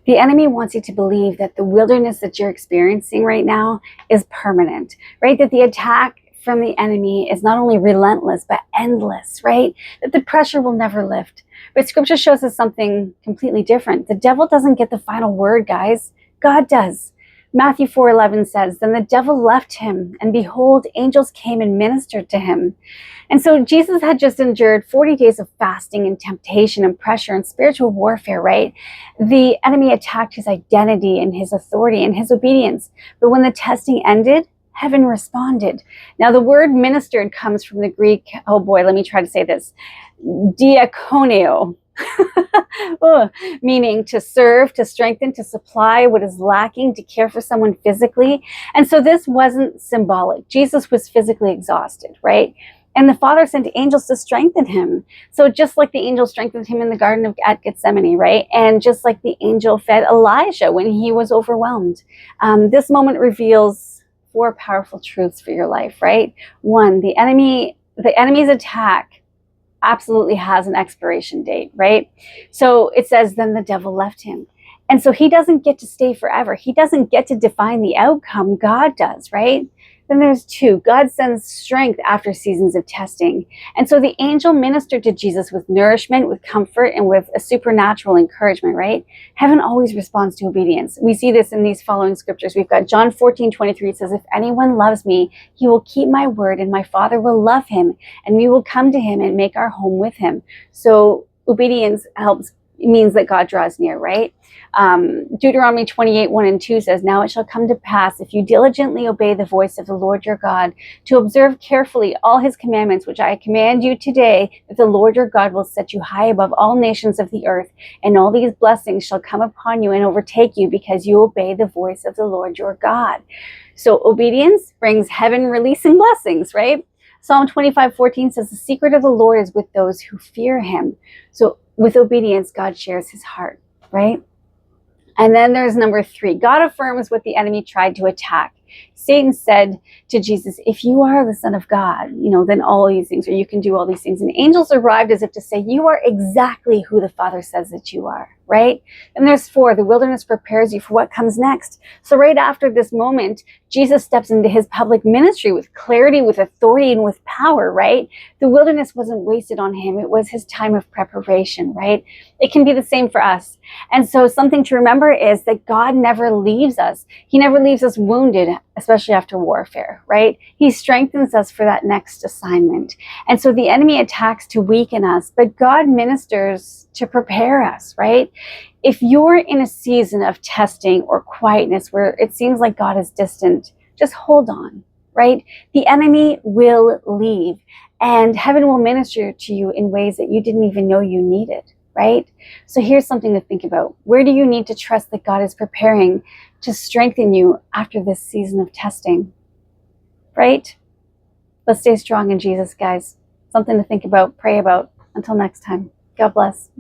The enemy wants you to believe that the wilderness that you're experiencing right now is permanent, right? That the attack from the enemy is not only relentless, but endless, right? That the pressure will never lift. But scripture shows us something completely different. The devil doesn't get the final word, guys. God does. Matthew 4:11 says, "Then the devil left him, and behold, angels came and ministered to him." And so Jesus had just endured 40 days of fasting and temptation and pressure and spiritual warfare, right? The enemy attacked his identity and his authority and his obedience. But when the testing ended, heaven responded. Now, the word ministered comes from the Greek, oh boy, let me try to say this, diakoneō. Meaning to serve, to strengthen, to supply what is lacking, to care for someone physically. And so this wasn't symbolic. Jesus was physically exhausted, right? And the Father sent angels to strengthen him. So just like the angel strengthened him in the Garden at Gethsemane, right? And just like the angel fed Elijah when he was overwhelmed. This moment reveals 4 powerful truths for your life, right? 1, the enemy's attack absolutely has an expiration date, right? So it says, then the devil left him. And so he doesn't get to stay forever. He doesn't get to define the outcome. God does, right? Then there's 2, God sends strength after seasons of testing. And so the angel ministered to Jesus with nourishment, with comfort, and with a supernatural encouragement, right? Heaven always responds to obedience. We see this in these following scriptures. We've got John 14:23. It says, "If anyone loves me, he will keep my word, and my Father will love him, and we will come to him and make our home with him." So obedience means that God draws near, right? Deuteronomy 28:1-2 says, "Now it shall come to pass, if you diligently obey the voice of the Lord your God, to observe carefully all his commandments, which I command you today, that the Lord your God will set you high above all nations of the earth, and all these blessings shall come upon you and overtake you, because you obey the voice of the Lord your God." So obedience brings heaven releasing blessings, right? Psalm 25:14 says, "The secret of the Lord is with those who fear him." So with obedience, God shares his heart, right? And then there's number 3. God affirms what the enemy tried to attack. Satan said to Jesus, "If you are the Son of God, then all these things, or you can do all these things." And angels arrived as if to say, "You are exactly who the Father says that you are," right? And there's 4, the wilderness prepares you for what comes next. So right after this moment, Jesus steps into his public ministry with clarity, with authority, and with power, right? The wilderness wasn't wasted on him. It was his time of preparation, right? It can be the same for us. And so something to remember is that God never leaves us. He never leaves us wounded, especially after warfare, right? He strengthens us for that next assignment. And so the enemy attacks to weaken us, but God ministers to prepare us, right? If you're in a season of testing or quietness where it seems like God is distant, just hold on, right? The enemy will leave, and heaven will minister to you in ways that you didn't even know you needed, right? So here's something to think about. Where do you need to trust that God is preparing to strengthen you after this season of testing, right? Let's stay strong in Jesus, guys. Something to think about, pray about. Until next time, God bless.